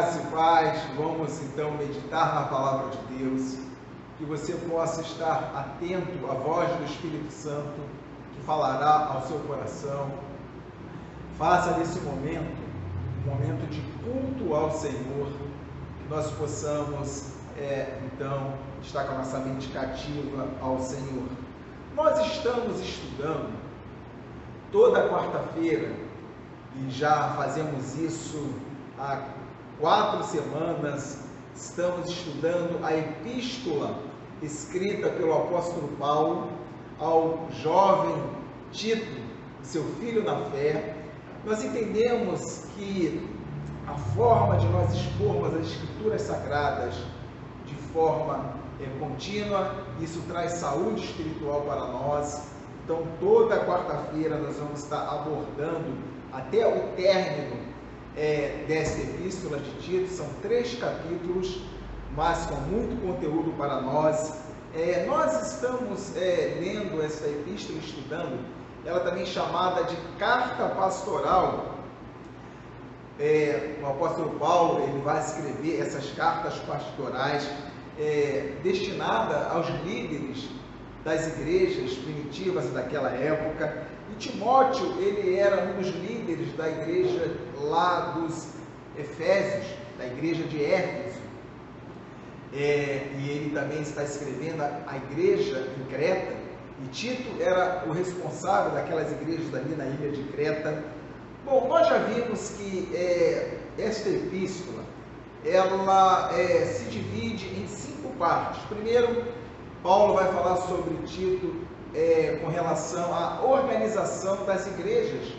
Graça e paz, vamos então meditar na Palavra de Deus, que você possa estar atento à voz do Espírito Santo, que falará ao seu coração. Faça desse momento um momento de culto ao Senhor, que nós possamos, então, estar com a nossa mente cativa ao Senhor. Nós estamos estudando toda quarta-feira, e já fazemos isso há 4 semanas, estamos estudando a epístola escrita pelo apóstolo Paulo ao jovem Tito, seu filho na fé. Nós entendemos que a forma de nós expormos as escrituras sagradas de forma contínua, isso traz saúde espiritual para nós. Então, toda quarta-feira nós vamos estar abordando até o término dessa epístola de Tito. São 3 capítulos, mas com muito conteúdo para nós. Nós estamos lendo essa epístola, estudando, ela também chamada de carta pastoral. O apóstolo Paulo ele vai escrever essas cartas pastorais destinadas aos líderes das igrejas primitivas daquela época. E Timóteo, ele era um dos líderes da igreja lá dos Efésios, da igreja de Éfeso. E ele também está escrevendo a igreja em Creta. E Tito era o responsável daquelas igrejas ali na ilha de Creta. Bom, nós já vimos que esta epístola, ela se divide em 5 partes. Primeiro, Paulo vai falar sobre Tito com relação à organização das igrejas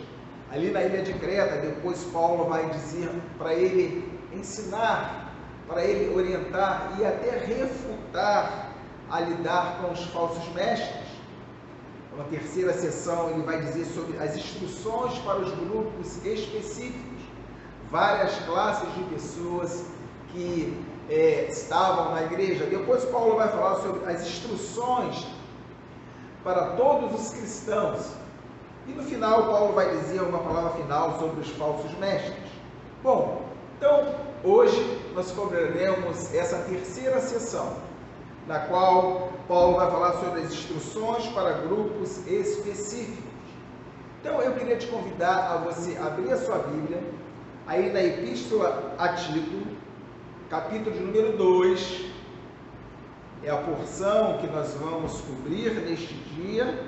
ali na ilha de Creta. Depois Paulo vai dizer para ele ensinar, para ele orientar e até refutar a lidar com os falsos mestres. Na terceira sessão ele vai dizer sobre as instruções para os grupos específicos, várias classes de pessoas que estavam na igreja. Depois Paulo vai falar sobre as instruções para todos os cristãos. E no final Paulo vai dizer uma palavra final sobre os falsos mestres. Bom, então hoje nós cobriremos essa terceira sessão, na qual Paulo vai falar sobre as instruções para grupos específicos. Então eu queria te convidar a você abrir a sua Bíblia, aí na Epístola a Tito, capítulo de número 2, é a porção que nós vamos cobrir neste dia,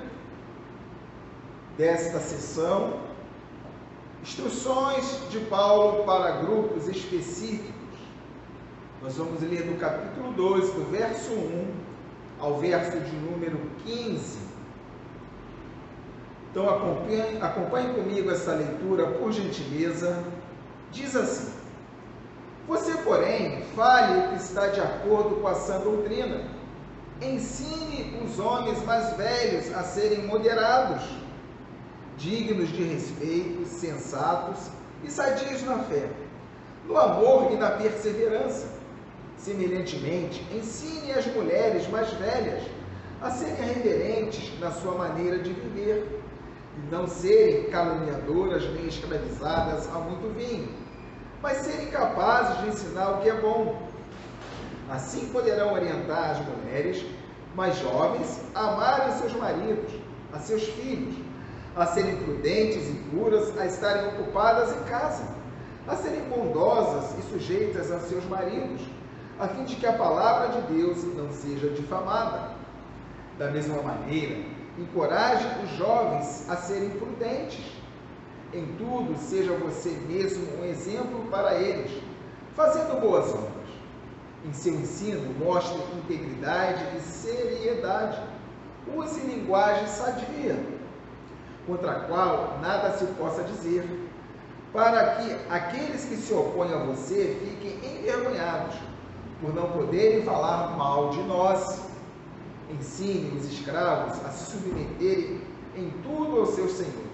desta sessão. Instruções de Paulo para grupos específicos. Nós vamos ler do capítulo 2, do verso 1 ao verso de número 15. Então acompanhe comigo essa leitura, por gentileza. Diz assim: você, porém, fale o que está de acordo com a sã doutrina. Ensine os homens mais velhos a serem moderados, dignos de respeito, sensatos e sadios na fé, no amor e na perseverança. Semelhantemente, ensine as mulheres mais velhas a serem reverentes na sua maneira de viver, e não serem caluniadoras nem escravizadas a muito vinho, mas serem capazes de ensinar o que é bom. Assim poderão orientar as mulheres mais jovens a amarem seus maridos, a seus filhos, a serem prudentes e puras, a estarem ocupadas em casa, a serem bondosas e sujeitas a seus maridos, a fim de que a palavra de Deus não seja difamada. Da mesma maneira, encoraje os jovens a serem prudentes. Em tudo, seja você mesmo um exemplo para eles, fazendo boas obras. Em seu ensino, mostre integridade e seriedade. Use linguagem sadia, contra a qual nada se possa dizer, para que aqueles que se opõem a você fiquem envergonhados, por não poderem falar mal de nós. Ensine os escravos a se submeterem em tudo aos seus senhores,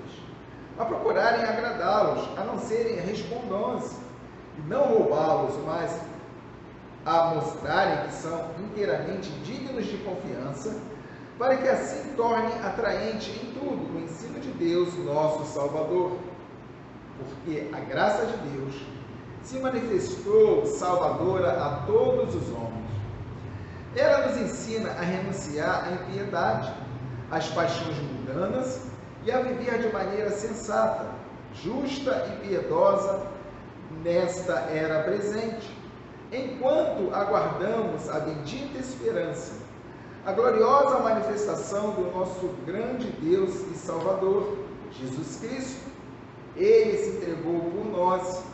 a procurarem agradá-los, a não serem respondões, e não roubá-los, mas a mostrarem que são inteiramente dignos de confiança, para que assim tornem atraente em tudo o ensino de Deus, nosso Salvador. Porque a graça de Deus se manifestou salvadora a todos os homens. Ela nos ensina a renunciar à impiedade, às paixões mundanas e a viver de maneira sensata, justa e piedosa nesta era presente, enquanto aguardamos a bendita esperança, a gloriosa manifestação do nosso grande Deus e Salvador, Jesus Cristo. Ele se entregou por nós,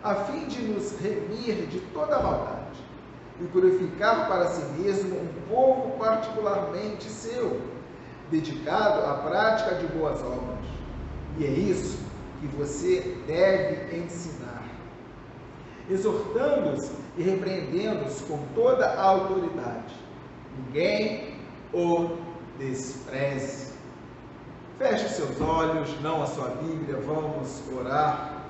a fim de nos remir de toda a maldade e purificar para si mesmo um povo particularmente seu, dedicado à prática de boas obras. E é isso que você deve ensinar, exortando-os e repreendendo-os com toda a autoridade. Ninguém o despreze. Feche os seus olhos, não a sua Bíblia, vamos orar.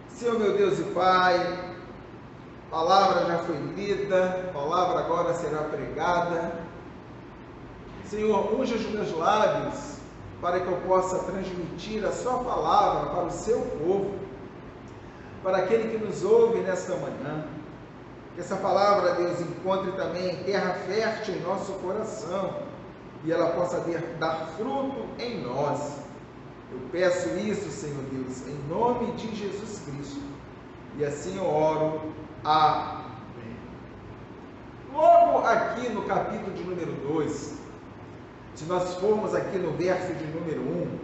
Senhor meu Deus e Pai, a palavra já foi lida, a palavra agora será pregada. Senhor, unja os meus lábios para que eu possa transmitir a sua palavra para o seu povo, para aquele que nos ouve nesta manhã. Que essa palavra, Deus, encontre também terra fértil em nosso coração e ela possa dar fruto em nós. Eu peço isso, Senhor Deus, em nome de Jesus Cristo. E assim eu oro. Amém. Logo aqui no capítulo de número 2, se nós formos aqui no verso de número 1,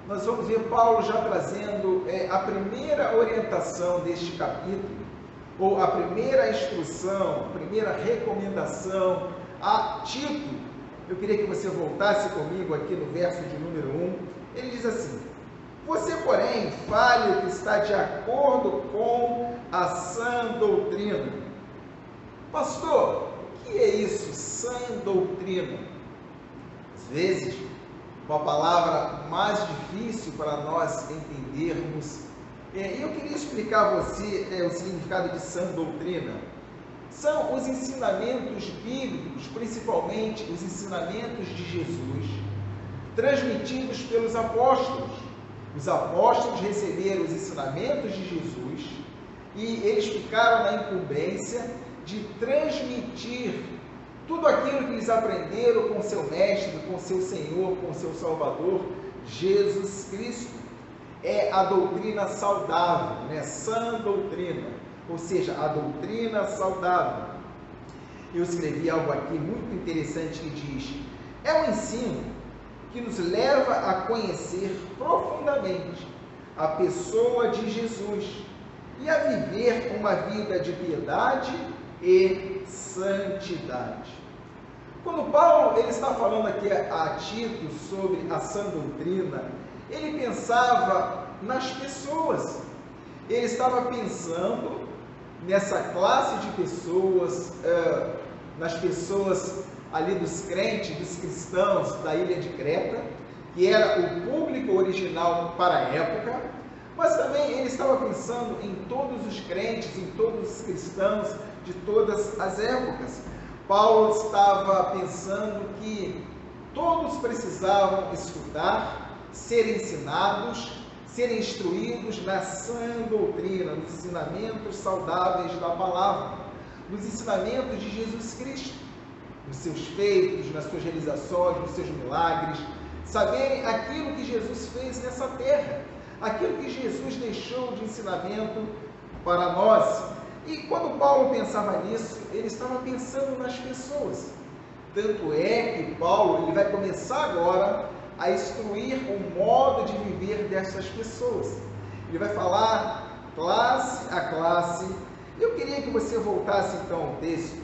nós vamos ver Paulo já trazendo a primeira orientação deste capítulo, ou a primeira instrução, a primeira recomendação a Tito. Eu queria que você voltasse comigo aqui no verso de número 1. Ele diz assim: você, porém, fale o que está de acordo com a sã doutrina. Pastor, o que é isso, sã doutrina? Às vezes, uma palavra mais difícil para nós entendermos. E eu queria explicar a você o significado de sã doutrina. São os ensinamentos bíblicos, principalmente os ensinamentos de Jesus, transmitidos pelos apóstolos. Os apóstolos receberam os ensinamentos de Jesus e eles ficaram na incumbência de transmitir tudo aquilo que eles aprenderam com seu mestre, com seu Senhor, com seu Salvador, Jesus Cristo. É a doutrina saudável, né? Sã doutrina, ou seja, a doutrina saudável. Eu escrevi algo aqui muito interessante que diz: é um ensino que nos leva a conhecer profundamente a pessoa de Jesus e a viver uma vida de piedade e santidade. Quando Paulo ele está falando aqui a Tito sobre a sã doutrina, ele pensava nas pessoas. Ele estava pensando nessa classe de pessoas, nas pessoas ali dos crentes, dos cristãos da ilha de Creta, que era o público original para a época, mas também ele estava pensando em todos os crentes, em todos os cristãos de todas as épocas. Paulo estava pensando que todos precisavam estudar, ser ensinados, serem instruídos na sã doutrina, nos ensinamentos saudáveis da palavra, nos ensinamentos de Jesus Cristo, nos seus feitos, nas suas realizações, nos seus milagres, saberem aquilo que Jesus fez nessa terra, aquilo que Jesus deixou de ensinamento para nós. E quando Paulo pensava nisso, ele estava pensando nas pessoas. Tanto é que Paulo ele vai começar agora a instruir o modo de viver dessas pessoas. Ele vai falar classe a classe. Eu queria que você voltasse então ao texto,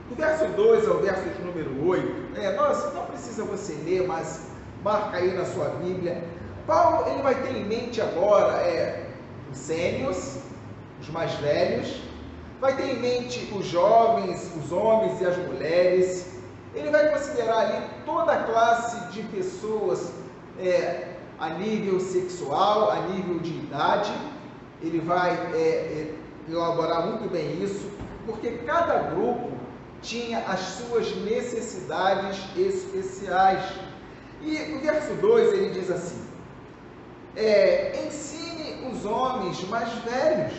do verso 2 ao verso de número 8. Não precisa você ler, mas marca aí na sua Bíblia. Paulo ele vai ter em mente agora os sêniors, os mais velhos, vai ter em mente os jovens, os homens e as mulheres. Ele vai considerar ali toda a classe de pessoas a nível sexual, a nível de idade. Ele vai elaborar muito bem isso, porque cada grupo tinha as suas necessidades especiais. E no verso 2 ele diz assim: ensine os homens mais velhos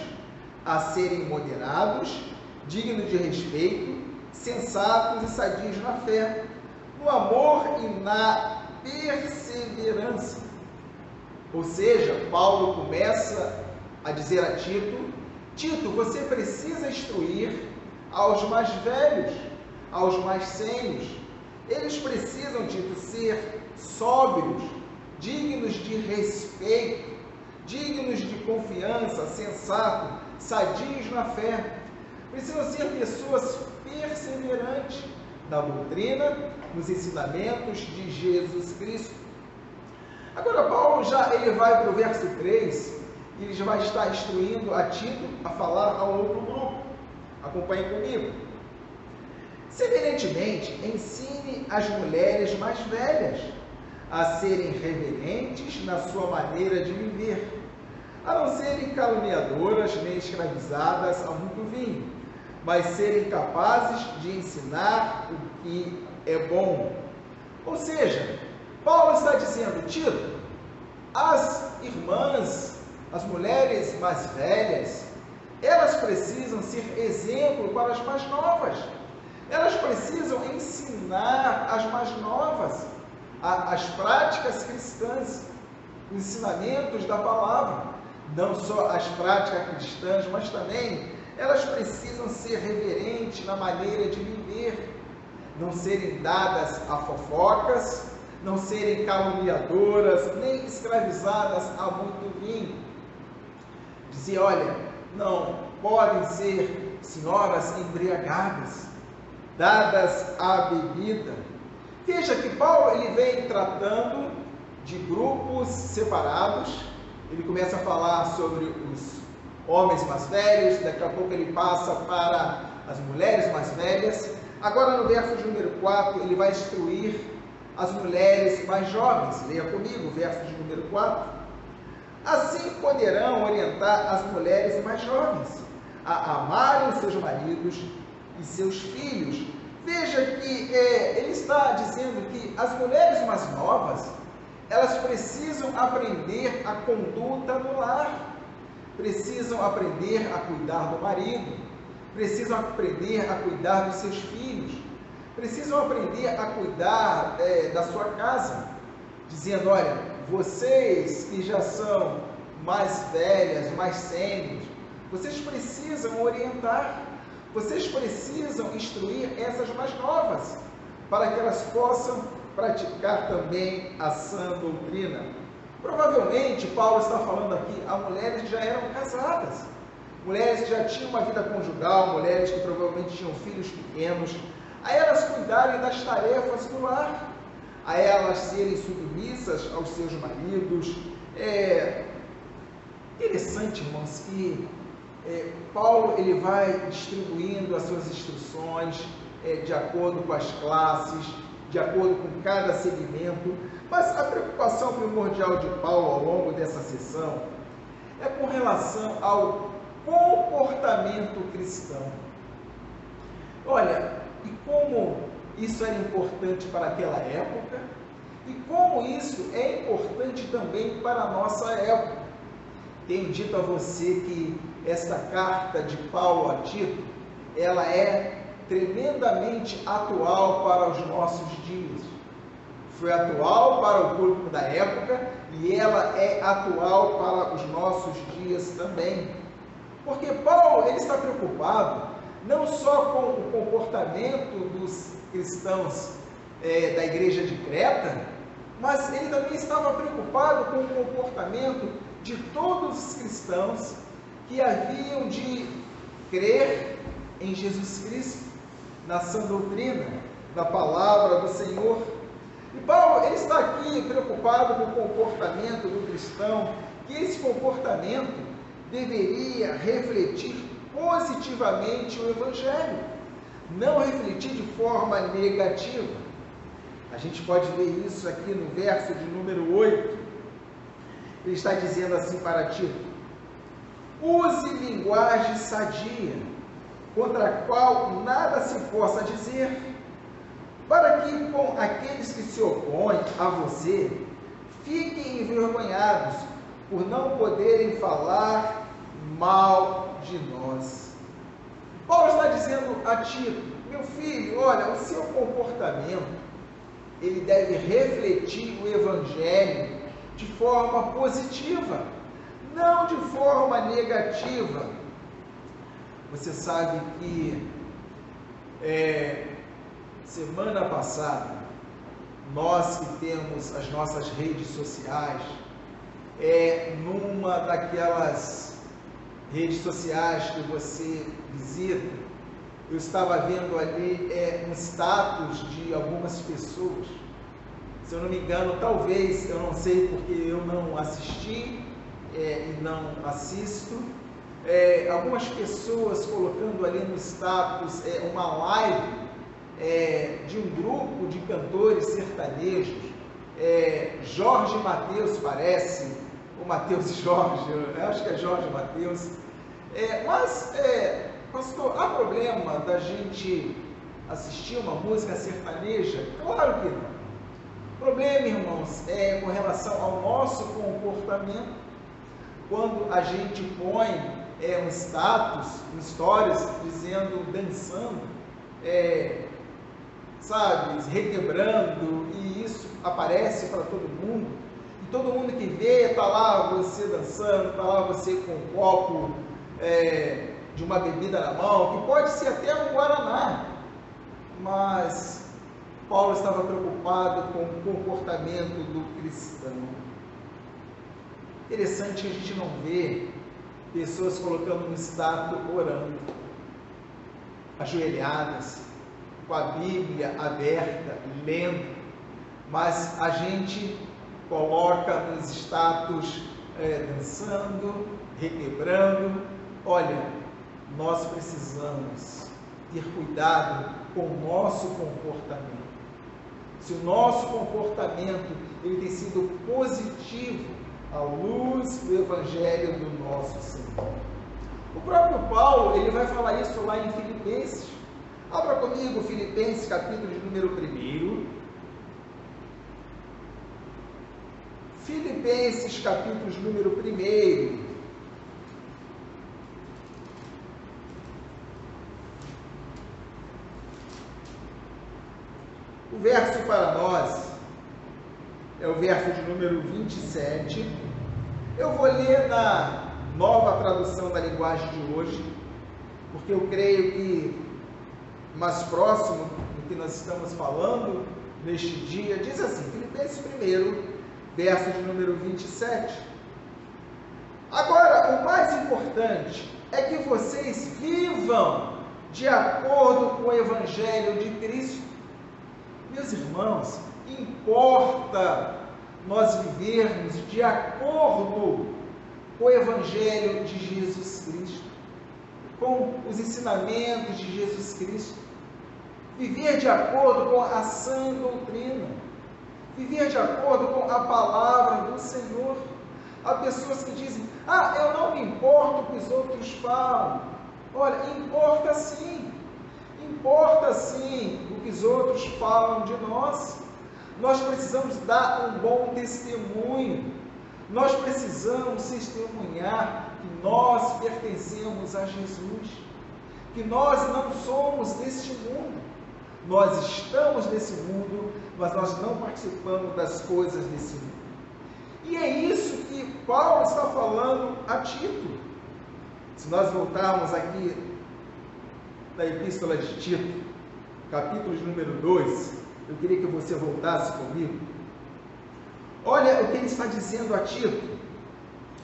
a serem moderados, dignos de respeito, sensatos e sadios na fé, no amor e na perseverança. Ou seja, Paulo começa a dizer a Tito: Tito, você precisa instruir aos mais velhos, aos mais sênios. Eles precisam, Tito, ser sóbrios, dignos de respeito, dignos de confiança, sensatos, sadios na fé. Precisam ser pessoas perseverantes na doutrina, nos ensinamentos de Jesus Cristo. Agora, Paulo ele vai para o verso 3, e ele já vai estar instruindo a Tito a falar ao outro grupo. Acompanhe comigo. Semelhantemente, ensine as mulheres mais velhas a serem reverentes na sua maneira de viver, a não serem caluniadoras nem escravizadas a muito vinho, mas serem capazes de ensinar o que é bom. Ou seja, Paulo está dizendo: Tito, as irmãs, as mulheres mais velhas, elas precisam ser exemplo para as mais novas. Elas precisam ensinar as mais novas as práticas cristãs, os ensinamentos da palavra. Não só as práticas cristãs, mas também elas precisam ser reverentes na maneira de viver, não serem dadas a fofocas, não serem caluniadoras, nem escravizadas a muito vinho. Dizer: olha, não podem ser senhoras embriagadas, dadas à bebida. Veja que Paulo ele vem tratando de grupos separados. Ele começa a falar sobre os homens mais velhos, daqui a pouco ele passa para as mulheres mais velhas. Agora, no verso de número 4, ele vai instruir as mulheres mais jovens. Leia comigo o verso de número 4. Assim poderão orientar as mulheres mais jovens a amarem seus maridos e seus filhos. Veja que ele está dizendo que as mulheres mais novas, elas precisam aprender a conduta no lar, precisam aprender a cuidar do marido, precisam aprender a cuidar dos seus filhos, precisam aprender a cuidar da sua casa, dizendo: olha, vocês que já são mais velhas, mais sêniores, vocês precisam orientar, vocês precisam instruir essas mais novas, para que elas possam praticar também a sã doutrina. Provavelmente, Paulo está falando aqui a mulheres que já eram casadas, mulheres que já tinham uma vida conjugal, mulheres que provavelmente tinham filhos pequenos, a elas cuidarem das tarefas do lar, a elas serem submissas aos seus maridos. Interessante, irmãos, que Paulo ele vai distribuindo as suas instruções de acordo com as classes, de acordo com cada segmento, mas a preocupação primordial de Paulo ao longo dessa sessão é com relação ao comportamento cristão. Olha, e como isso era importante para aquela época, e como isso é importante também para a nossa época. Tenho dito a você que esta carta de Paulo a Tito, ela é tremendamente atual para os nossos dias. Foi atual para o público da época e ela é atual para os nossos dias também. Porque Paulo ele está preocupado não só com o comportamento dos cristãos da igreja de Creta, mas ele também estava preocupado com o comportamento de todos os cristãos que haviam de crer em Jesus Cristo, na sã doutrina, na palavra do Senhor. E Paulo ele está aqui preocupado com o comportamento do cristão, que esse comportamento deveria refletir positivamente o Evangelho, não refletir de forma negativa. A gente pode ver isso aqui no verso de número 8. Ele está dizendo assim para Tito: use linguagem sadia, contra a qual nada se possa dizer, para que com aqueles que se opõem a você fiquem envergonhados por não poderem falar mal de nós. a Tito: meu filho, olha, o seu comportamento, ele deve refletir o Evangelho de forma positiva, não de forma negativa. Você sabe que semana passada, nós que temos as nossas redes sociais, numa daquelas redes sociais que você visita, eu estava vendo ali um status de algumas pessoas. Se eu não me engano, talvez, eu não sei porque eu não assisti e não assisto, algumas pessoas colocando ali no status uma live de um grupo de cantores sertanejos, Jorge Mateus, parece, o Mateus Jorge, eu acho que é Jorge Mateus, mas, pastor, há problema da gente assistir uma música sertaneja? Claro que não. O problema, irmãos, é com relação ao nosso comportamento. Quando a gente põe um status, um stories, dizendo, dançando, sabe, requebrando, e isso aparece para todo mundo, e todo mundo que vê, está lá você dançando, está lá você com um copo de uma bebida na mão, que pode ser até um guaraná, mas Paulo estava preocupado com o comportamento do cristão. Interessante que a gente não vê pessoas colocando no status orando, ajoelhadas, com a Bíblia aberta, lendo, mas a gente coloca nos status dançando, requebrando. Olha, nós precisamos ter cuidado com o nosso comportamento. Se o nosso comportamento ele tem sido positivo à luz do Evangelho do nosso Senhor. O próprio Paulo, ele vai falar isso lá em Filipenses. Abra comigo Filipenses, capítulo de número 1. Filipenses, capítulo de número 1. O verso para nós é o verso de número 27. Eu vou ler na nova tradução da linguagem de hoje, porque eu creio que mais próximo do que nós estamos falando neste dia. Diz assim, Filipenses 1, verso de número 27. Agora, o mais importante é que vocês vivam de acordo com o Evangelho de Cristo. Meus irmãos, importa nós vivermos de acordo com o Evangelho de Jesus Cristo, com os ensinamentos de Jesus Cristo, viver de acordo com a sã doutrina, viver de acordo com a palavra do Senhor. Há pessoas que dizem, eu não me importo com o que os outros falam. Olha, importa sim o que os outros falam de nós. Nós precisamos dar um bom testemunho, nós precisamos testemunhar que nós pertencemos a Jesus, que nós não somos deste mundo, nós estamos nesse mundo, mas nós não participamos das coisas desse mundo. E é isso que Paulo está falando a Tito. Se nós voltarmos aqui da Epístola de Tito, capítulo de número 2, eu queria que você voltasse comigo. Olha o que ele está dizendo a Tito.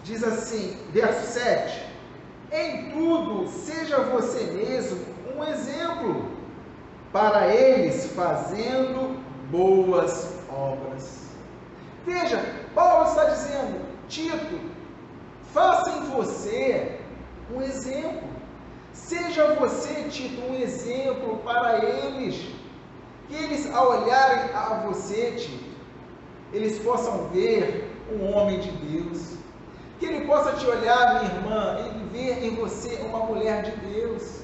Diz assim, verso 7: em tudo seja você mesmo um exemplo para eles, fazendo boas obras. Veja, Paulo está dizendo, Tito, faça em você um exemplo. Seja você, Tito, um exemplo para eles. Que eles, ao olharem a você, Tito, eles possam ver um homem de Deus. Que ele possa te olhar, minha irmã, e ver em você uma mulher de Deus.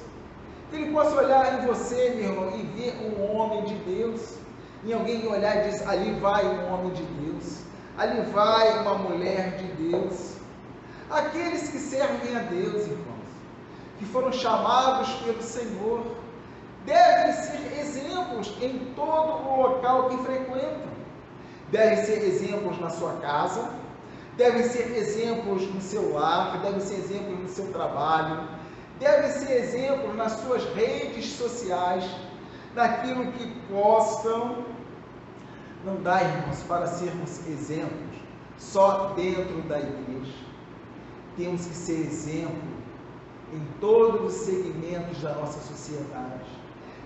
Que ele possa olhar em você, meu irmão, e ver um homem de Deus. Em alguém olhar e diz, ali vai um homem de Deus. Ali vai uma mulher de Deus. Aqueles que servem a Deus, irmãos, que foram chamados pelo Senhor, devem ser exemplos em todo o local que frequentam. Devem ser exemplos na sua casa, devem ser exemplos no seu lar, devem ser exemplos no seu trabalho, devem ser exemplos nas suas redes sociais, naquilo que postam. Não dá, irmãos, para sermos exemplos só dentro da igreja. Temos que ser exemplo em todos os segmentos da nossa sociedade,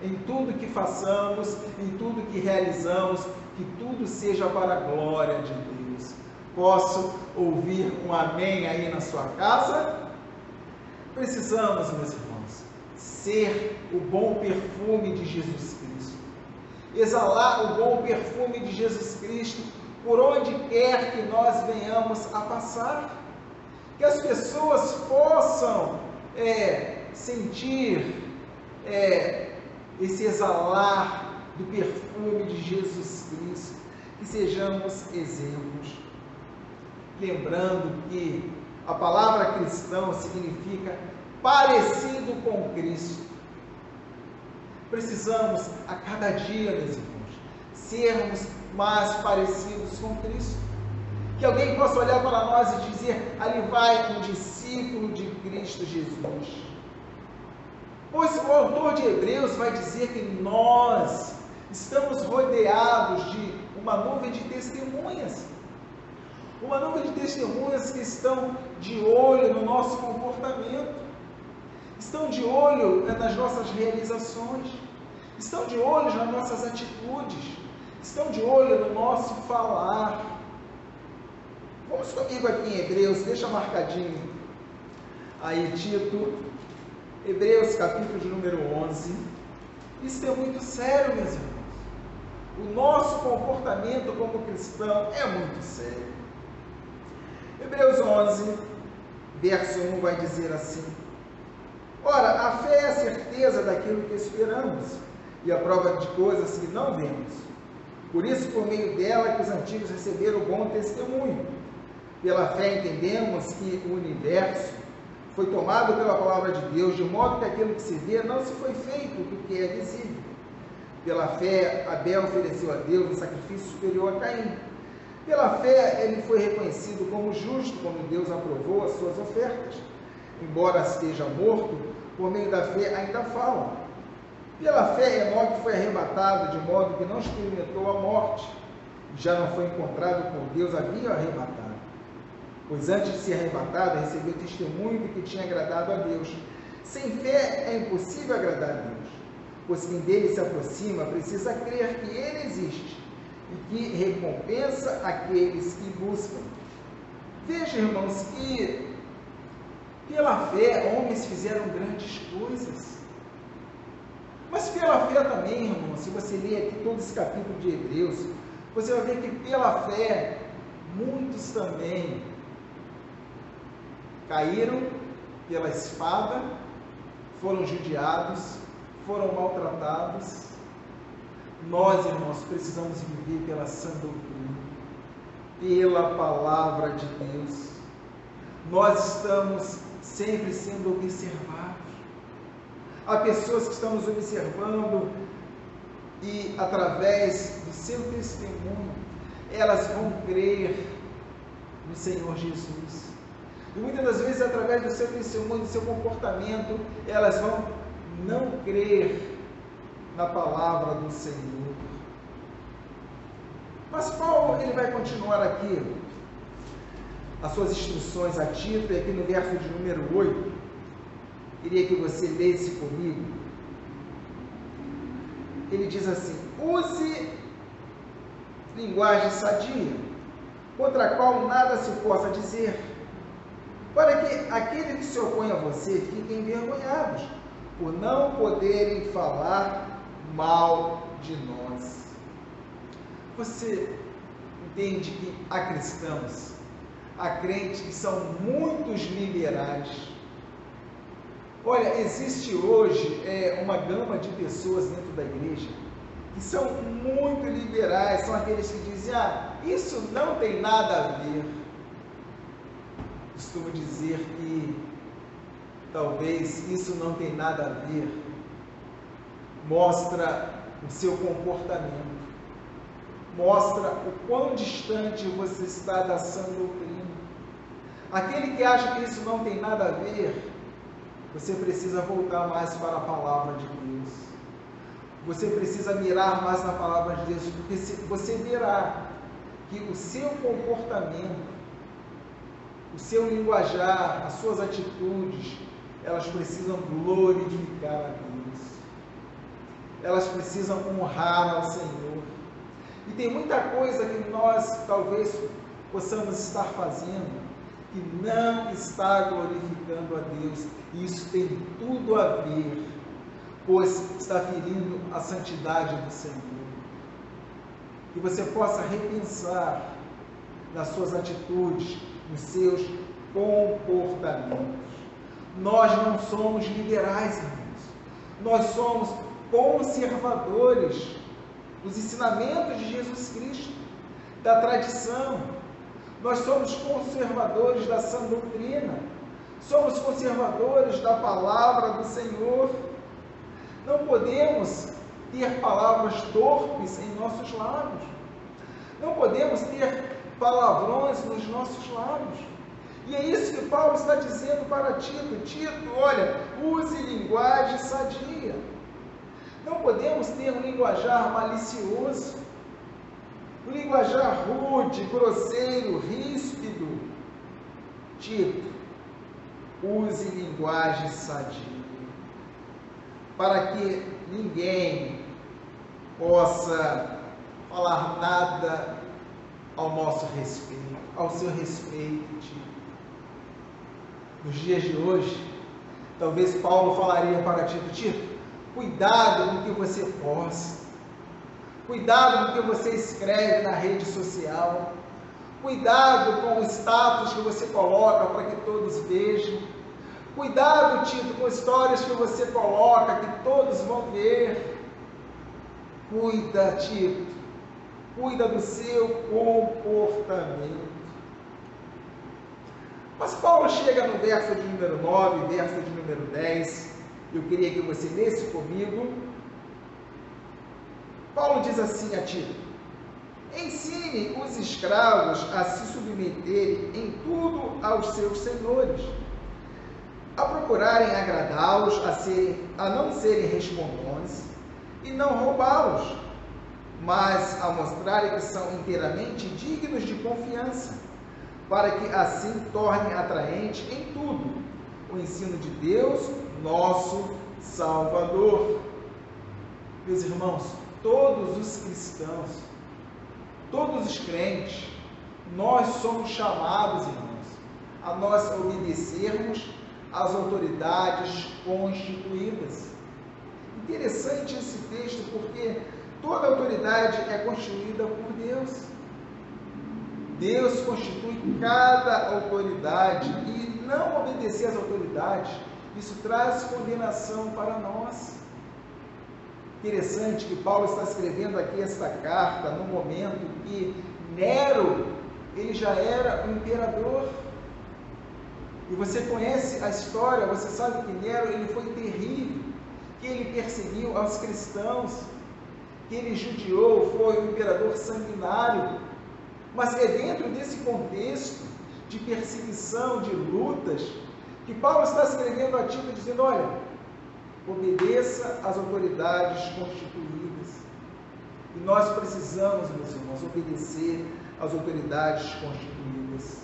em tudo que façamos, em tudo que realizamos, que tudo seja para a glória de Deus. Posso ouvir um amém aí na sua casa? Precisamos, meus irmãos, ser o bom perfume de Jesus Cristo, exalar o bom perfume de Jesus Cristo por onde quer que nós venhamos a passar, que as pessoas possam sentir esse exalar do perfume de Jesus Cristo, que sejamos exemplos. Lembrando que a palavra cristão significa parecido com Cristo. Precisamos a cada dia, meus irmãos, sermos mais parecidos com Cristo. Que alguém possa olhar para nós e dizer: ali vai um discípulo de Cristo Jesus. Pois o autor de Hebreus vai dizer que nós estamos rodeados de uma nuvem de testemunhas. Uma nuvem de testemunhas que estão de olho no nosso comportamento, estão de olho nas nossas realizações, estão de olho nas nossas atitudes, estão de olho no nosso falar. Vamos comigo aqui em Hebreus, deixa marcadinho aí, Tito, Hebreus capítulo de número 11. Isso é muito sério, meus irmãos. O nosso comportamento como cristão é muito sério. Hebreus 11, verso 1 vai dizer assim: ora, a fé é a certeza daquilo que esperamos e a prova de coisas que não vemos. Por isso, por meio dela que os antigos receberam bom testemunho. Pela fé entendemos que o universo foi tomado pela palavra de Deus, de modo que aquilo que se vê não se foi feito do que é visível. Pela fé, Abel ofereceu a Deus um sacrifício superior a Caim. Pela fé, ele foi reconhecido como justo quando Deus aprovou as suas ofertas. Embora esteja morto, por meio da fé ainda fala. Pela fé, Enoque foi arrebatado, de modo que não experimentou a morte. Já não foi encontrado por Deus, havia arrebatado. Pois antes de ser arrebatado, recebeu testemunho de que tinha agradado a Deus. Sem fé é impossível agradar a Deus, pois quem dele se aproxima precisa crer que ele existe e que recompensa aqueles que buscam. Veja, irmãos, que pela fé homens fizeram grandes coisas. Mas pela fé também, irmãos, se você ler aqui todo esse capítulo de Hebreus, você vai ver que pela fé muitos também caíram pela espada, foram judiados, foram maltratados. Nós, irmãos, precisamos viver pela sã doutrina, pela palavra de Deus. Nós estamos sempre sendo observados. Há pessoas que estão nos observando e, através do seu testemunho, elas vão crer no Senhor Jesus. E muitas das vezes, através do seu testemunho, do seu comportamento, elas vão não crer na palavra do Senhor. Mas Paulo, ele vai continuar aqui as suas instruções a Tito, e aqui no verso de número 8, queria que você lesse comigo. Ele diz assim: use linguagem sadia, contra a qual nada se possa dizer, para que aqueles que se opõem a você fiquem envergonhados, por não poderem falar mal de nós. Você entende que há cristãos, há crentes que são muitos liberais. Olha, existe hoje uma gama de pessoas dentro da igreja que são muito liberais, são aqueles que dizem: isso não tem nada a ver. Costumo dizer que talvez isso não tem nada a ver mostra o seu comportamento, mostra o quão distante você está da sã doutrina. Aquele que acha que isso não tem nada a ver, você precisa voltar mais para a palavra de Deus. Você precisa mirar mais na palavra de Deus, porque você verá que o seu comportamento, o seu linguajar, as suas atitudes, elas precisam glorificar a Deus. Elas precisam honrar ao Senhor. E tem muita coisa que nós talvez possamos estar fazendo que não está glorificando a Deus. E isso tem tudo a ver, pois está ferindo a santidade do Senhor. Que você possa repensar nas suas atitudes, nos seus comportamentos. Nós não somos liberais, irmãos. Nós somos conservadores dos ensinamentos de Jesus Cristo, da tradição. Nós somos conservadores da sã doutrina. Somos conservadores da palavra do Senhor. Não podemos ter palavras torpes em nossos lábios. Não podemos ter palavrões nos nossos lábios. E é isso que Paulo está dizendo para Tito. Tito, olha, use linguagem sadia. Não podemos ter um linguajar malicioso, um linguajar rude, grosseiro, ríspido. Tito, use linguagem sadia, para que ninguém possa falar nada ao nosso respeito, ao seu respeito, Tito. Nos dias de hoje, talvez Paulo falaria para Tito: Tito, cuidado com o que você posta, cuidado com o que você escreve na rede social, cuidado com o status que você coloca para que todos vejam, cuidado, Tito, com histórias que você coloca que todos vão ver. Cuida, Tito, cuida do seu comportamento. Mas Paulo chega no verso de número 9, verso de número 10, eu queria que você lesse comigo. Paulo diz assim a Tito: ensine os escravos a se submeterem em tudo aos seus senhores, a procurarem agradá-los, a não serem respondões e não roubá-los, mas a mostrarem que são inteiramente dignos de confiança, para que assim tornem atraente em tudo o ensino de Deus, nosso Salvador. Meus irmãos, todos os cristãos, todos os crentes, nós somos chamados, irmãos, a nós obedecermos às autoridades constituídas. Interessante esse texto, porque toda autoridade é constituída por Deus. Deus constitui cada autoridade, e não obedecer às autoridades, isso traz condenação para nós. Interessante que Paulo está escrevendo aqui esta carta no momento que Nero, ele já era o imperador. E você conhece a história, você sabe que Nero, ele foi terrível, que ele perseguiu aos cristãos, que ele judiou, foi um imperador sanguinário. Mas é dentro desse contexto de perseguição, de lutas, que Paulo está escrevendo a Tito dizendo: olha, obedeça às autoridades constituídas. E nós precisamos, meus irmãos, obedecer às autoridades constituídas.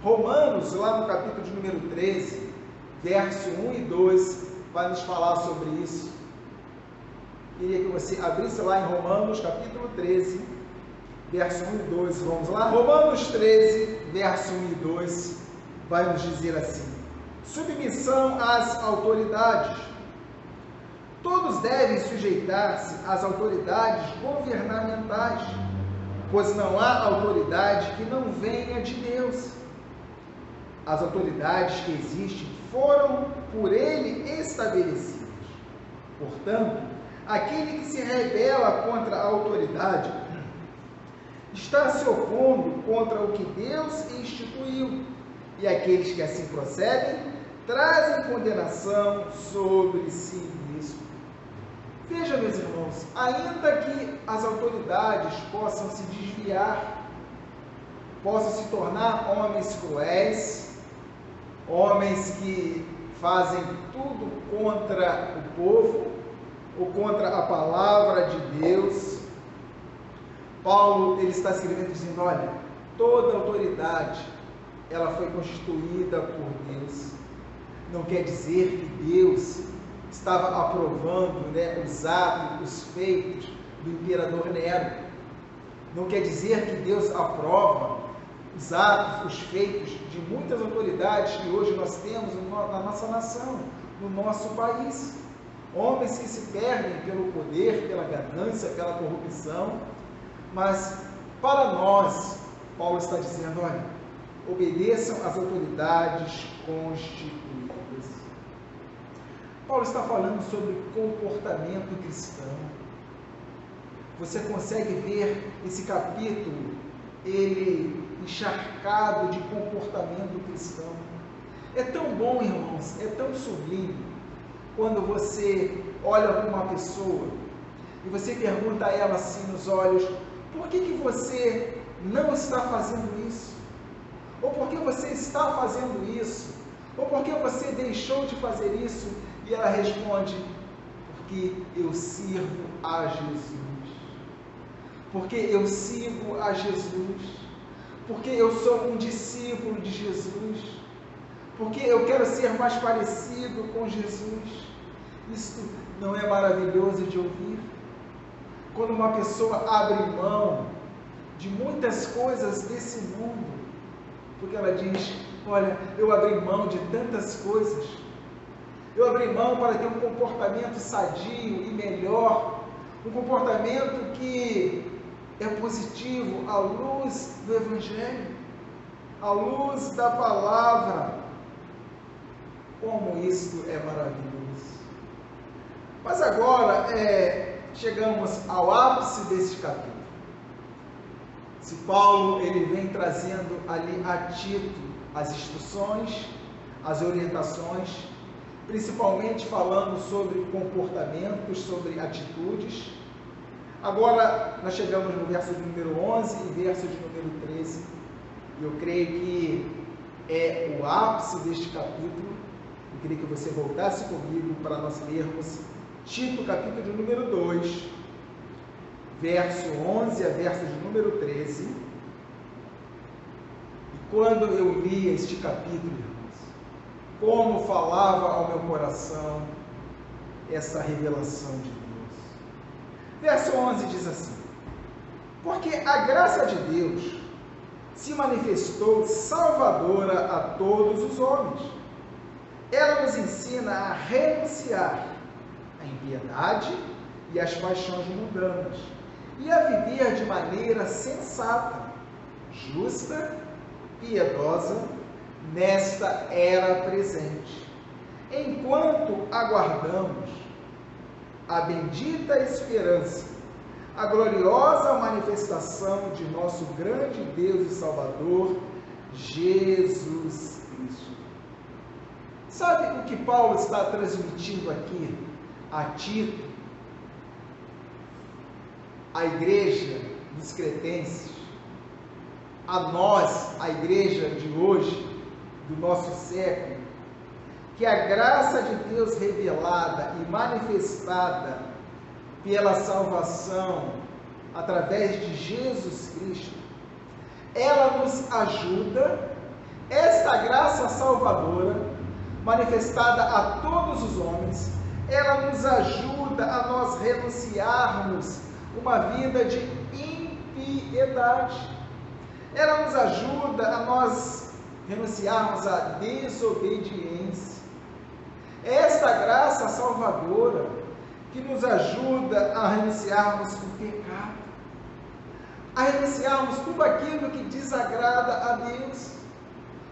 Romanos, lá no capítulo de número 13, verso 1 e 2, vai nos falar sobre isso. Queria que você abrisse lá em Romanos, capítulo 13, verso 1 e 2, vamos lá? Romanos 13, verso 1 e 2, vai nos dizer assim: submissão às autoridades. Todos devem sujeitar-se às autoridades governamentais, pois não há autoridade que não venha de Deus. As autoridades que existem foram por ele estabelecidas. Portanto, aquele que se rebela contra a autoridade está se opondo contra o que Deus instituiu, e aqueles que assim procedem trazem condenação sobre si mesmo. Veja, meus irmãos, ainda que as autoridades possam se desviar, possam se tornar homens cruéis, homens que fazem tudo contra o povo ou contra a palavra de Deus, Paulo ele está escrevendo dizendo, olha, toda autoridade ela foi constituída por Deus. Não quer dizer que Deus estava aprovando, os atos, os feitos do imperador Nero. Não quer dizer que Deus aprova os atos, os feitos de muitas autoridades que hoje nós temos na nossa nação, no nosso país. Homens que se perdem pelo poder, pela ganância, pela corrupção. Mas para nós, Paulo está dizendo, olha, obedeçam às autoridades constituídas. Paulo está falando sobre comportamento cristão. Você consegue ver esse capítulo, ele encharcado de comportamento cristão. É tão bom, irmãos, é tão sublime, quando você olha para uma pessoa e você pergunta a ela assim nos olhos, por que você não está fazendo isso? Ou por que você está fazendo isso? Ou por que você deixou de fazer isso? E ela responde, porque eu sirvo a Jesus. Porque eu sigo a Jesus. Porque eu sou um discípulo de Jesus. Porque eu quero ser mais parecido com Jesus. Isso não é maravilhoso de ouvir? Quando uma pessoa abre mão de muitas coisas desse mundo, porque ela diz, olha, eu abri mão de tantas coisas, eu abri mão para ter um comportamento sadio e melhor, um comportamento que é positivo à luz do Evangelho, à luz da palavra. Como isto é maravilhoso! Mas agora, chegamos ao ápice deste capítulo. Se Paulo ele vem trazendo ali a Tito as instruções, as orientações, principalmente falando sobre comportamentos, sobre atitudes. Agora nós chegamos no verso de número 11 e verso de número 13. Eu creio que é o ápice deste capítulo. Eu queria que você voltasse comigo para nós lermos Tito, capítulo de número 2, verso 11 a verso de número 13. E quando eu li este capítulo, irmãos, como falava ao meu coração essa revelação de Deus. Verso 11 diz assim, porque a graça de Deus se manifestou salvadora a todos os homens. Ela nos ensina a renunciar à impiedade e às paixões mundanas, e a viver de maneira sensata, justa, piedosa, nesta era presente, enquanto aguardamos a bendita esperança, a gloriosa manifestação de nosso grande Deus e Salvador, Jesus Cristo. Sabe o que Paulo está transmitindo aqui a Tito, a igreja dos cretenses, a nós, a igreja de hoje, do nosso século, que a graça de Deus revelada e manifestada pela salvação através de Jesus Cristo, ela nos ajuda, esta graça salvadora, manifestada a todos os homens, ela nos ajuda a nós renunciarmos uma vida de impiedade. Ela nos ajuda a nós renunciarmos à desobediência. Esta graça salvadora que nos ajuda a renunciarmos o pecado, a renunciarmos tudo aquilo que desagrada a Deus,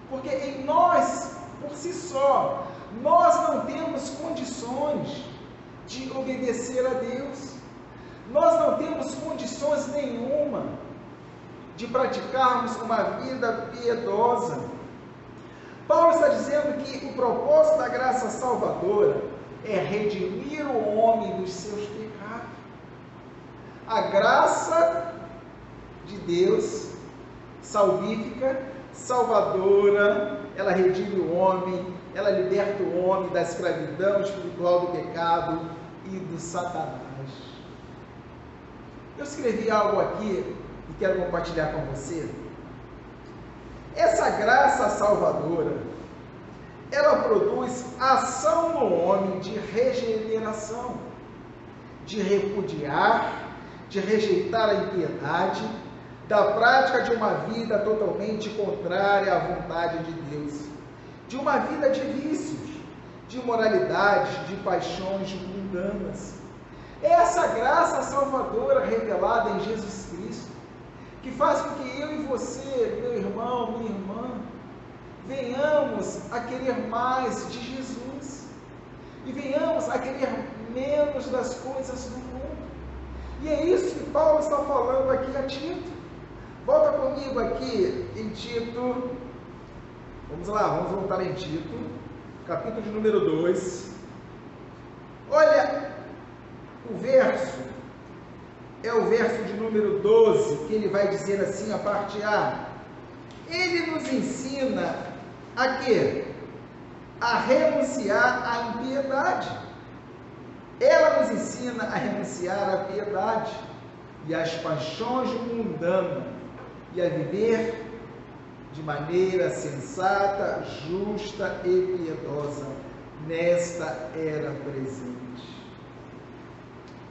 porque em nós, por si só, nós não temos condições de obedecer a Deus, nós não temos condições nenhuma de praticarmos uma vida piedosa. Paulo está dizendo que o propósito da graça salvadora é redimir o homem dos seus pecados. A graça de Deus, salvífica, salvadora, ela redime o homem, ela liberta o homem da escravidão espiritual do pecado e do Satanás. Eu escrevi algo aqui e quero compartilhar com você. Essa graça salvadora, ela produz ação no homem de regeneração, de repudiar, de rejeitar a impiedade, da prática de uma vida totalmente contrária à vontade de Deus, de uma vida de vícios, de imoralidade, de paixões mundanas. É essa graça salvadora revelada em Jesus Cristo que faz com que eu e você, meu irmão, minha irmã, venhamos a querer mais de Jesus e venhamos a querer menos das coisas do mundo. E é isso que Paulo está falando aqui a Tito. Volta comigo aqui em Tito, vamos lá, vamos voltar em Tito, capítulo de número 2. Olha, o verso, é o verso de número 12, que ele vai dizer assim, a parte A. Ele nos ensina a quê? A renunciar à impiedade. Ela nos ensina a renunciar à piedade e às paixões mundanas e a viver de maneira sensata, justa e piedosa nesta era presente.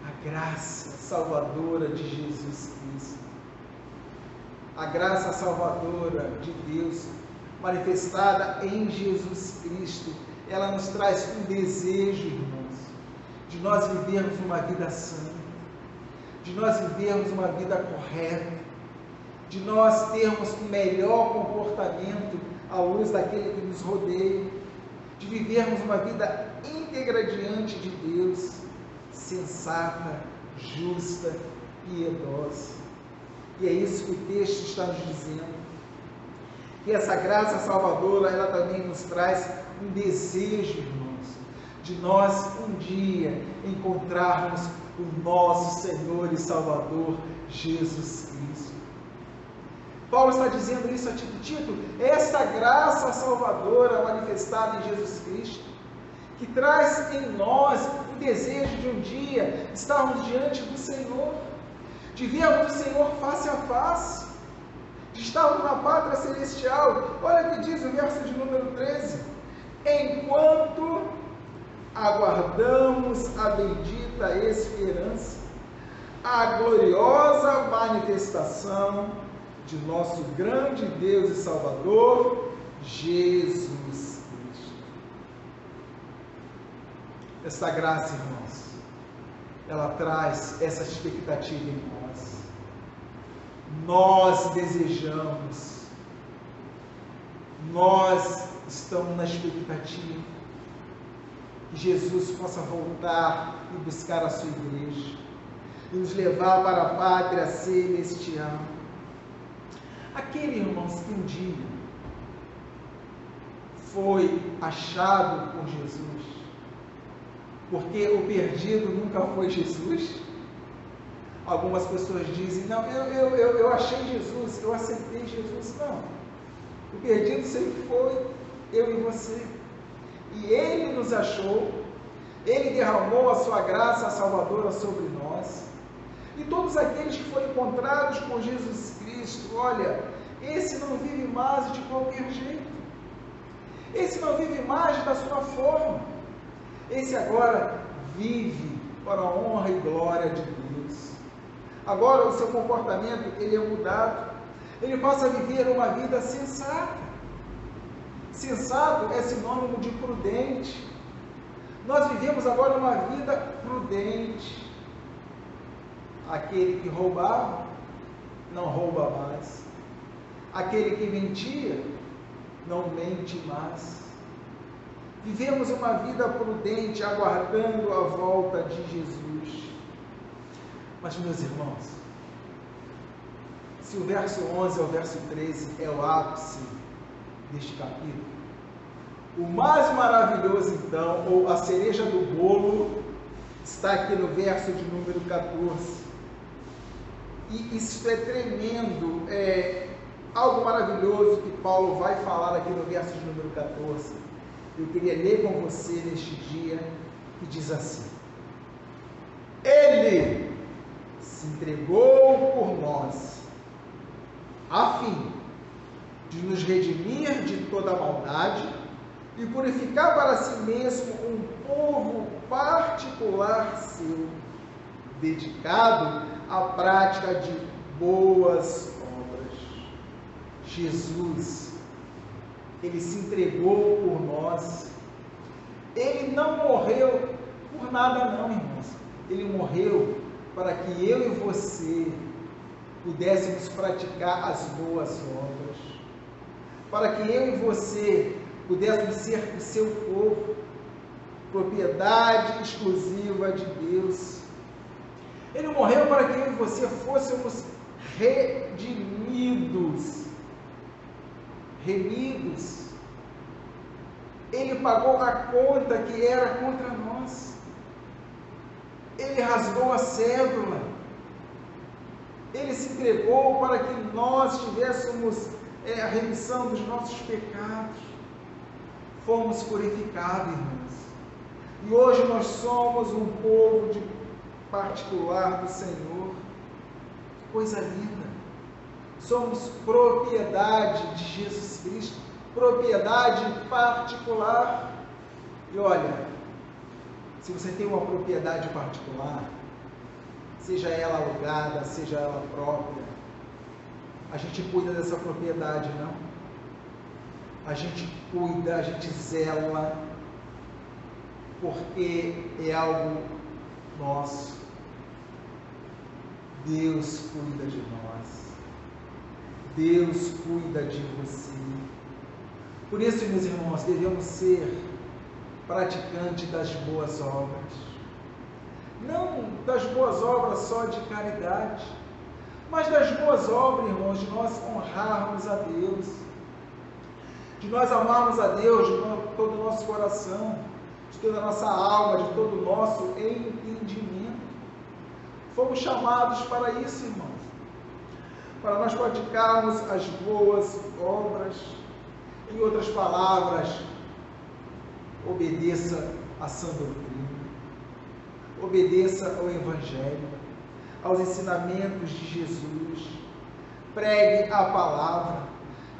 A graça salvadora de Jesus Cristo, a graça salvadora de Deus manifestada em Jesus Cristo, ela nos traz um desejo, irmãos, de nós vivermos uma vida santa, de nós vivermos uma vida correta, de nós termos um melhor comportamento à luz daquele que nos rodeia, de vivermos uma vida íntegra diante de Deus, sensata, justa, piedosa. E é isso que o texto está nos dizendo. Que essa graça salvadora, ela também nos traz um desejo, irmãos, de nós um dia encontrarmos o nosso Senhor e Salvador, Jesus Cristo. Paulo está dizendo isso a Tito, esta graça salvadora manifestada em Jesus Cristo, que traz em nós um desejo de um dia estarmos diante do Senhor, de vermos o Senhor face a face, de estarmos na pátria celestial. Olha o que diz o verso de número 13: enquanto aguardamos a bendita esperança, a gloriosa manifestação de nosso grande Deus e Salvador, Jesus Cristo. Essa graça, irmãos, ela traz essa expectativa em nós. Nós desejamos, nós estamos na expectativa que Jesus possa voltar e buscar a sua igreja e nos levar para a pátria celestial. Aquele, irmãos, que um dia foi achado por Jesus, porque o perdido nunca foi Jesus. Algumas pessoas dizem, não, eu achei Jesus, eu aceitei Jesus. Não, o perdido sempre foi eu e você. E Ele nos achou, Ele derramou a sua graça salvadora sobre nós. E todos aqueles que foram encontrados com Jesus Cristo, olha, esse não vive mais de qualquer jeito. Esse não vive mais da sua forma. Esse agora vive para a honra e glória de Deus. Agora o seu comportamento, ele é mudado. Ele passa a viver uma vida sensata. Sensato é sinônimo de prudente. Nós vivemos agora uma vida prudente. Aquele que roubava, não rouba mais. Aquele que mentia, não mente mais. Vivemos uma vida prudente, aguardando a volta de Jesus. Mas, meus irmãos, se o verso 11 ao verso 13 é o ápice deste capítulo, o mais maravilhoso, então, ou a cereja do bolo, está aqui no verso de número 14. E isso é tremendo, é algo maravilhoso que Paulo vai falar aqui no verso de número 14. Eu queria ler com você neste dia, que diz assim: Ele se entregou por nós, a fim de nos redimir de toda a maldade e purificar para si mesmo um povo particular seu, dedicado à prática de boas obras. Jesus, ele se entregou por nós. Ele não morreu por nada não, irmãos. Ele morreu para que eu e você pudéssemos praticar as boas obras, para que eu e você pudéssemos ser o seu povo, propriedade exclusiva de Deus. Ele morreu para que eu e você fôssemos remidos. Ele pagou a conta que era contra nós. Ele rasgou a cédula. Ele se entregou para que nós tivéssemos a remissão dos nossos pecados. Fomos purificados, irmãos. E hoje nós somos um povo particular do Senhor. Que coisa linda! Somos propriedade de Jesus Cristo, propriedade particular. E olha, se você tem uma propriedade particular, seja ela alugada, seja ela própria, a gente cuida dessa propriedade, não? A gente cuida, a gente zela, porque é algo nosso. Deus cuida de nós. Deus cuida de você. Por isso, meus irmãos, devemos ser praticantes das boas obras. Não das boas obras só de caridade, mas das boas obras, irmãos, de nós honrarmos a Deus, de nós amarmos a Deus de todo o nosso coração, de toda a nossa alma, de todo o nosso entendimento. Fomos chamados para isso, irmãos, para nós praticarmos as boas obras. Em outras palavras, obedeça à sã doutrina, obedeça ao Evangelho, aos ensinamentos de Jesus, pregue a palavra,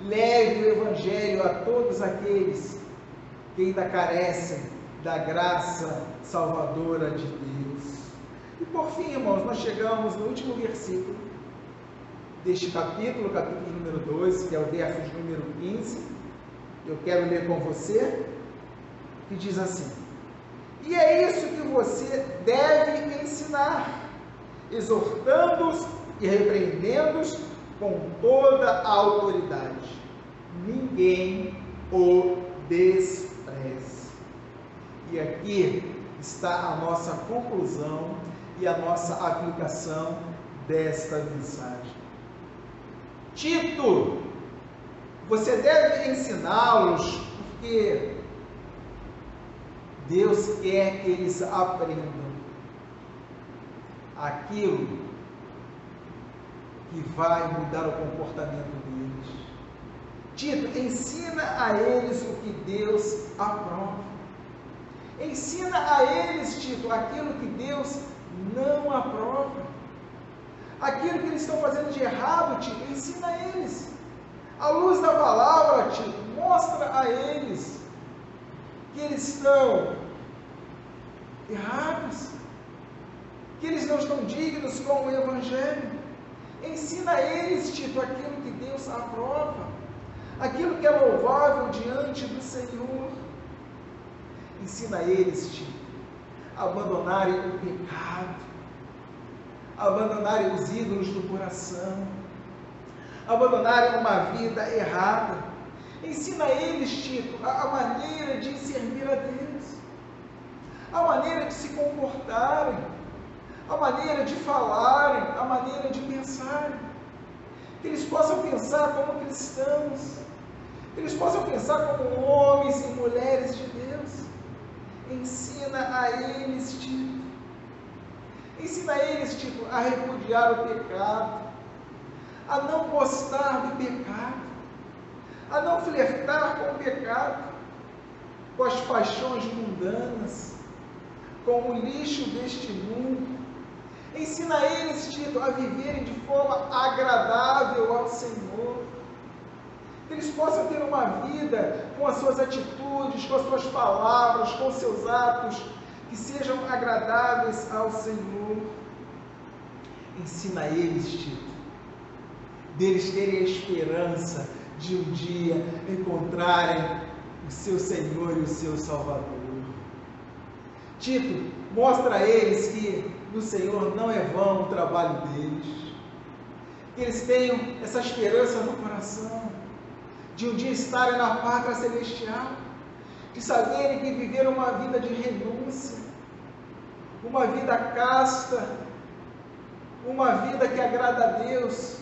leve o Evangelho a todos aqueles que ainda carecem da graça salvadora de Deus. E por fim, irmãos, nós chegamos no último versículo deste capítulo, capítulo número 2, que é o verso de número 15. Eu quero ler com você, que diz assim: E é isso que você deve ensinar, exortando-os e repreendendo-os com toda a autoridade. Ninguém o despreze. E aqui está a nossa conclusão e a nossa aplicação desta mensagem. Tito, você deve ensiná-los, porque Deus quer que eles aprendam aquilo que vai mudar o comportamento deles. Tito, ensina a eles o que Deus aprova. Ensina a eles, Tito, aquilo que Deus não aprova. Aquilo que eles estão fazendo de errado, Tito, ensina a eles. À luz da palavra, Tito, mostra a eles que eles estão errados, que eles não estão dignos com o Evangelho. Ensina a eles, Tito, aquilo que Deus aprova, aquilo que é louvável diante do Senhor. Ensina a eles, Tito, a abandonarem o pecado, a abandonarem os ídolos do coração, a abandonarem uma vida errada. Ensina a eles, Tito, a maneira de servir a Deus, a maneira de se comportarem, a maneira de falarem, a maneira de pensarem. Que eles possam pensar como cristãos, que eles possam pensar como homens e mulheres de Deus. Ensina a eles, Tito. Ensina eles, Tito, a repudiar o pecado, a não gostar do pecado, a não flertar com o pecado, com as paixões mundanas, com o lixo deste mundo. Ensina eles, Tito, a viverem de forma agradável ao Senhor. Que eles possam ter uma vida com as suas atitudes, com as suas palavras, com os seus atos, que sejam agradáveis ao Senhor. Ensina eles, Tito, deles terem a esperança de um dia encontrarem o seu Senhor e o seu Salvador. Tito, mostra a eles que no Senhor não é vão o trabalho deles. Que eles tenham essa esperança no coração, de um dia estarem na pátria celestial, de saberem que viveram uma vida de renúncia, uma vida casta, uma vida que agrada a Deus,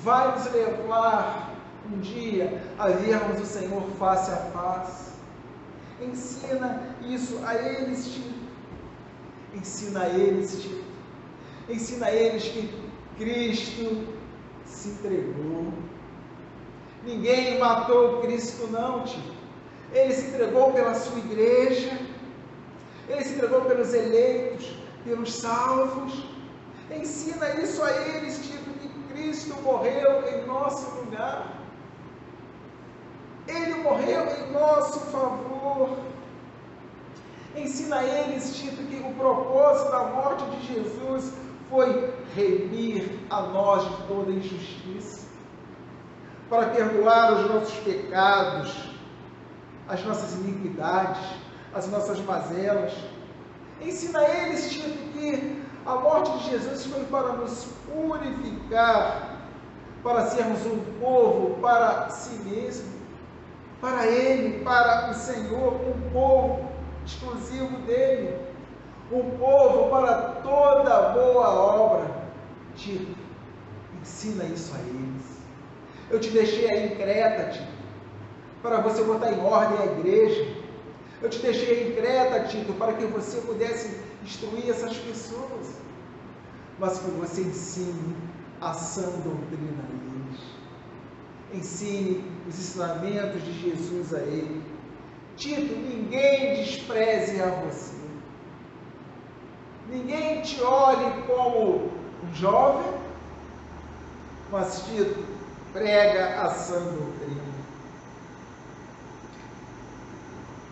vai nos levar um dia a vermos o Senhor face a face. Ensina isso a eles, Tito. Ensina a eles, Tito. Ensina a eles que Cristo se entregou. Ninguém matou Cristo não, Tito. Ele se entregou pela sua igreja. Ele se entregou pelos eleitos, pelos salvos. Ensina isso a eles, Tito, que Cristo morreu em nosso lugar. Ele morreu em nosso favor. Ensina a eles, Tito, que o propósito da morte de Jesus foi remir a nós de toda injustiça, para perdoar os nossos pecados, as nossas iniquidades, as nossas mazelas. Ensina a eles, Tito, que a morte de Jesus foi para nos purificar, para sermos um povo para si mesmo, para Ele, para o Senhor, um povo exclusivo dEle, um povo para toda boa obra. Tito, ensina isso a eles. Eu te deixei aí em Creta, Tito, para você botar em ordem a igreja. Eu te deixei em Creta, Tito, para que você pudesse instruir essas pessoas, mas que você ensine a sã doutrina a eles. Ensine os ensinamentos de Jesus a ele. Tito, ninguém despreze a você. Ninguém te olhe como um jovem, mas Tito, prega a sã doutrina.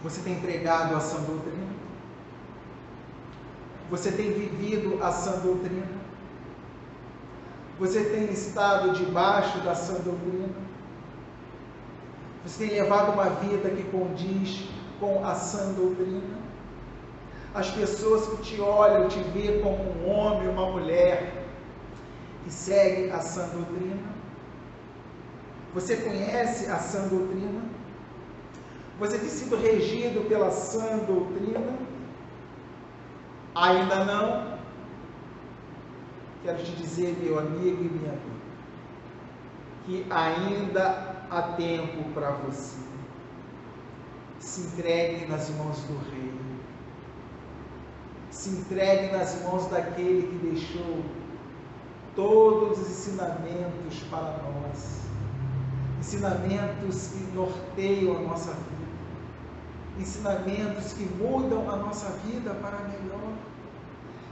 Você tem pregado a sã doutrina? Você tem vivido a sã doutrina? Você tem estado debaixo da sã doutrina? Você tem levado uma vida que condiz com a sã doutrina? As pessoas que te olham, te veem como um homem, uma mulher que segue a sã doutrina? Você conhece a sã doutrina? Você tem sido regido pela sã doutrina? Ainda não? Quero te dizer, meu amigo e minha amiga, que ainda há tempo para você. Se entregue nas mãos do Rei. Se entregue nas mãos daquele que deixou todos os ensinamentos para nós. Ensinamentos que norteiam a nossa vida. Ensinamentos que mudam a nossa vida para melhor.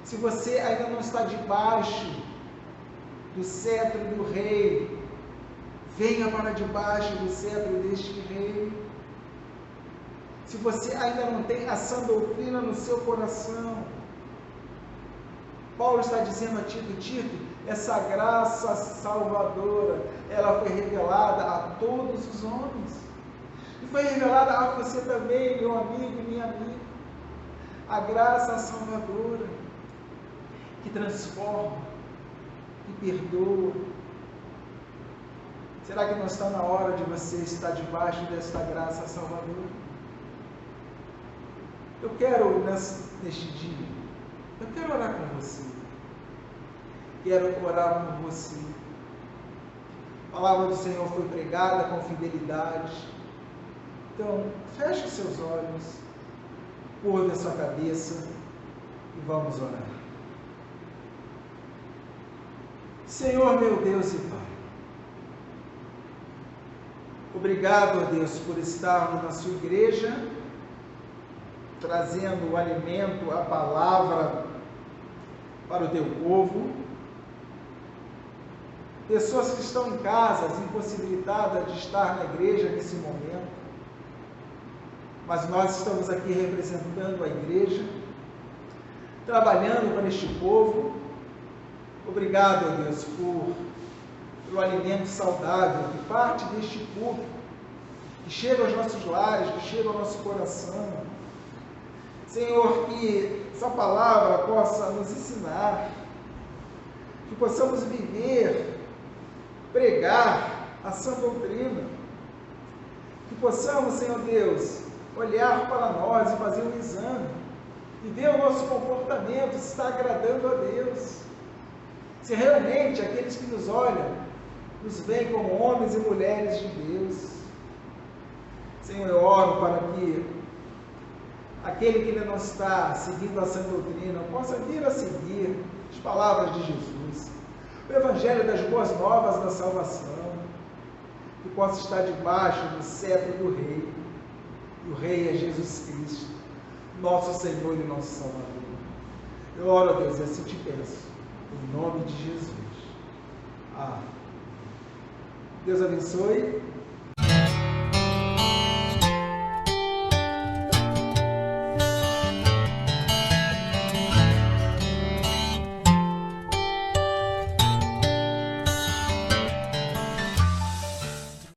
Se você ainda não está debaixo do cetro do Rei, venha para debaixo do cetro deste Rei. Se você ainda não tem a sã doutrina no seu coração, Paulo está dizendo a Tito, Tito, essa graça salvadora, ela foi revelada a todos os homens. E foi revelada a você também, meu amigo e minha amiga. A graça salvadora, que transforma, que perdoa. Será que não está na hora de você estar debaixo desta graça salvadora? Eu quero, neste dia, eu quero orar com você. Quero orar por você. A palavra do Senhor foi pregada com fidelidade. Então, feche os seus olhos, curva a sua cabeça. e vamos orar. Senhor, meu Deus e Pai, obrigado, ó Deus, por estarmos na sua igreja, trazendo o alimento, a palavra para o teu povo. Pessoas que estão em casas, impossibilitadas de estar na igreja nesse momento, mas nós estamos aqui representando a igreja, trabalhando para este povo. Obrigado, ó Deus, pelo alimento saudável que parte deste público, que chega aos nossos lares, que chega ao nosso coração. Senhor, que essa palavra possa nos ensinar, que possamos viver, pregar a sã doutrina, que possamos, Senhor Deus, olhar para nós e fazer um exame, e ver o nosso comportamento, se está agradando a Deus, se realmente aqueles que nos olham, nos veem como homens e mulheres de Deus. Senhor, eu oro para que aquele que ainda não está seguindo a sã doutrina possa vir a seguir as palavras de Jesus, o Evangelho das Boas Novas da salvação, que possa estar debaixo do cetro do Rei, e o Rei é Jesus Cristo, nosso Senhor e nosso Salvador. Eu oro, a Deus, e assim te peço, em nome de Jesus. Amém. Deus abençoe.